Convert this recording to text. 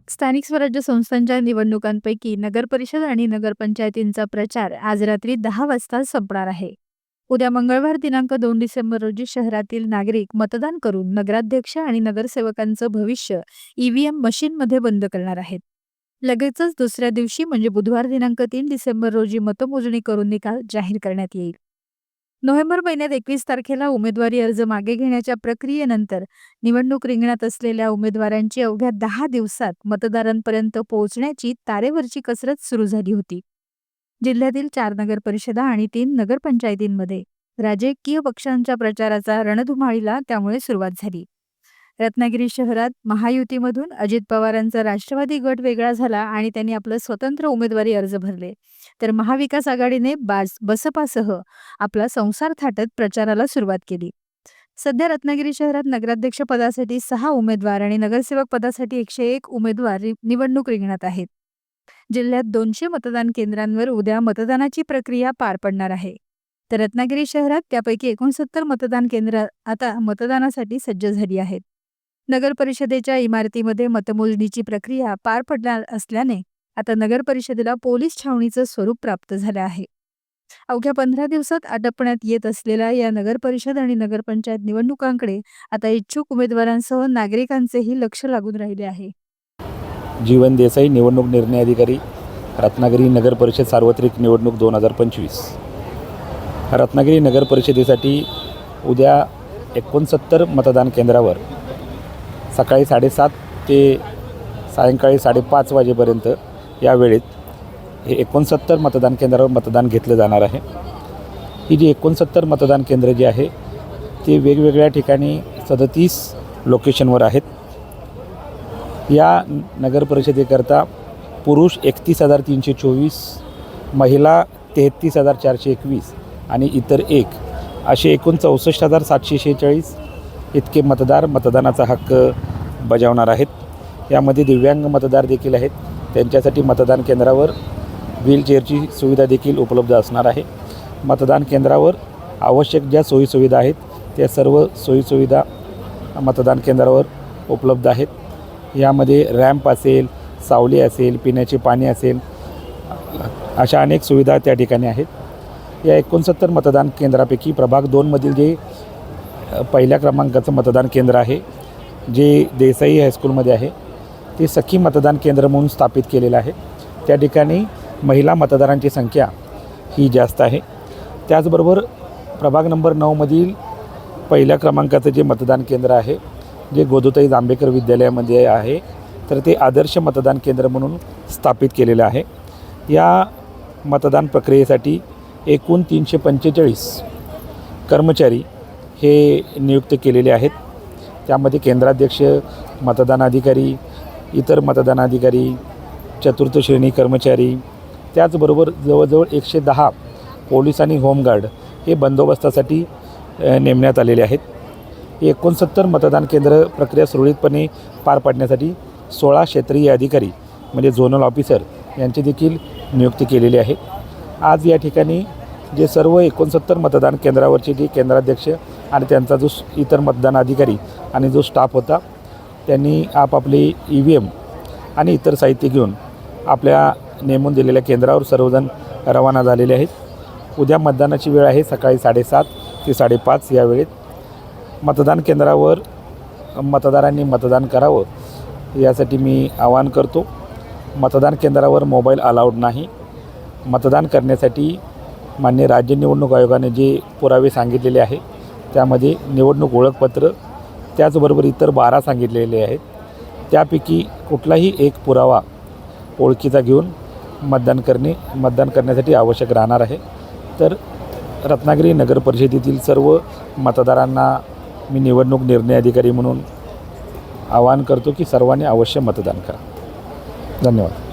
स्थानिक स्वराज्य संस्थांच्या निवडणुकांपैकी नगरपरिषद आणि नगरपंचायतींचा प्रचार आज रात्री 10 वाजता संपणार आहे. उद्या मंगळवार दिनांक 2 डिसेंबर रोजी शहरातील नागरिक मतदान करून नगराध्यक्ष आणि नगरसेवकांचं भविष्य ईव्हीएम मशीनमध्ये बंद करणार आहेत. लगेचच दुसऱ्या दिवशी म्हणजे बुधवार दिनांक 3 डिसेंबर रोजी मतमोजणी करून निकाल जाहीर करण्यात येईल. नोव्हेंबर महिन्यात 21 तारखेला उमेदवारी अर्ज मागे घेण्याच्या प्रक्रियेनंतर निवडणूक रिंगणात असलेल्या उमेदवारांची अवघ्या 10 दिवसात मतदारांपर्यंत पोहोचण्याची तारेवरची कसरत सुरू झाली होती. जिल्ह्यातील 4 नगरपरिषदा आणि 3 नगरपंचायतींमध्ये राजकीय पक्षांच्या प्रचाराचा रणधुमाळीला त्यामुळे सुरुवात झाली. रत्नागिरी शहरात महायुतीमधून अजित पवारांचा राष्ट्रवादी गट वेगळा झाला आणि त्यांनी आपलं स्वतंत्र उमेदवारी अर्ज भरले, तर महाविकास आघाडीने बसपासह आपला संसार थाटत प्रचाराला सुरुवात केली. सध्या रत्नागिरी शहरात नगराध्यक्ष पदासाठी 6 उमेदवार आणि नगरसेवक पदासाठी 101 उमेदवार निवडणूक रिंगणात आहेत. जिल्ह्यात 200 मतदान केंद्रांवर उद्या मतदानाची प्रक्रिया पार पडणार आहे. तर रत्नागिरी शहरात त्यापैकी 69 मतदान केंद्र आता मतदानासाठी सज्ज झाली आहेत. नगर परिषदेच्या इमारतीमध्ये मतमोजणीची प्रक्रिया पार पडणार असल्याने आता नगर परिषदेला पोलीस छावणीचं स्वरूप प्राप्त झालं आहे. अवघ्या 15 दिवसात आटपण्यात येत असलेल्या या नगर परिषद आणि नगरपंचायत निवडणुकांकडे आता इच्छुक उमेदवारांसह नागरिकांचेही लक्ष लागून राहिले आहे. जीवन देसाई, निवडणूक निर्णय अधिकारी, रत्नागिरी नगर परिषद सार्वत्रिक निवडणूक 2025. रत्नागिरी नगर परिषदेसाठी उद्या 69 मतदान केंद्रावर सकाळी 7:30 ते सायंकाळी 5:30 वाजेपर्यंत या वेळेत हे 69 मतदान केंद्रावर मतदान घेतलं जाणार आहे. ही जी 69 मतदान केंद्र जी आहे ती वेगवेगळ्या ठिकाणी 37 लोकेशनवर आहेत. या नगर परिषदेकरता पुरुष 31,324, महिला 33,421 आणि इतर 1 असे एकूण 64,746 इतके मतदार मतदानाचा हक्क बजावणार आहेत. यामध्ये दिव्यांग मतदार देखील आहेत. त्यांच्यासाठी मतदान केंद्रावर व्हीलचेअरची सुविधा देखील उपलब्ध असणार आहे. मतदान केंद्रावर आवश्यक ज्या सोयीसुविधा आहेत त्या सर्व सोयीसुविधा मतदान केंद्रावर उपलब्ध आहेत. यामध्ये रॅम्प असेल, सावली असेल, पिण्याचे पाणी असेल, अशा अनेक सुविधा त्या ठिकाणी आहेत. या 69 मतदान केंद्रापैकी प्रभाग 2मधील जे पहिल्या क्रमांकाचं मतदान केंद्र आहे, जे देसाई हायस्कूलमध्ये आहे, ते सखी मतदान केंद्र म्हणून स्थापित केलेलं आहे. त्या ठिकाणी महिला मतदारांची संख्या ही जास्त आहे. त्याचबरोबर प्रभाग नंबर 9मधील पहिल्या क्रमांकाचं जे मतदान केंद्र आहे, जे गोदूताई जांभेकर विद्यालयामध्ये आहे, तर ते आदर्श मतदान केंद्र म्हणून स्थापित केलेलं आहे. या मतदान प्रक्रियेसाठी एकूण 345 कर्मचारी हे नियुक्त केलेले आहेत. त्यामध्ये केंद्राध्यक्ष, मतदान अधिकारी, इतर मतदान अधिकारी, चतुर्थ श्रेणी कर्मचारी, त्याचबरोबर जवळजवळ 110 पोलीस आणि होमगार्ड हे बंदोबस्तासाठी नेमण्यात आलेले आहेत. 69 मतदान केंद्र प्रक्रिया सुरळीतपणे पार पाडण्यासाठी 16 क्षेत्रीय अधिकारी म्हणजे झोनल ऑफिसर यांची देखील नियुक्ती केलेली आहे. आज या ठिकाणी जे सर्व 69 मतदान केंद्रावरचे जे केंद्राध्यक्ष आणि त्यांचा जो इतर मतदान अधिकारी आणि जो स्टाफ होता, त्यांनी आपापले ईव्हीएम आणि इतर साहित्य घेऊन आपल्या नेमून दिलेल्या केंद्रावर सर्वजण रवाना झालेले आहेत. उद्या मतदानाची वेळ आहे सकाळी 7:30 ते 5:30 या वेळेत. मतदान केंद्रावर मतदारांनी मतदान करावं यासाठी मी आवाहन करतो. मतदान केंद्रावर मोबाईल अलाउड नाही. मतदान करण्यासाठी मान्य राज्य निवडणूक आयोगाने जे पुरावे सांगितलेले आहे त्यामध्ये निवडणूक ओळखपत्र, त्याचबरोबर इतर 12 सांगितलेले आहेत. त्यापैकी कुठलाही एक पुरावा ओळखीचा घेऊन मतदान करण्यासाठी आवश्यक राहणार आहे. तर रत्नागिरी नगर परिषदेतील सर्व मतदारांना मी निवडणूक निर्णय अधिकारी म्हणून आवाहन करतो की सर्वांनी अवश्य मतदान करा. धन्यवाद.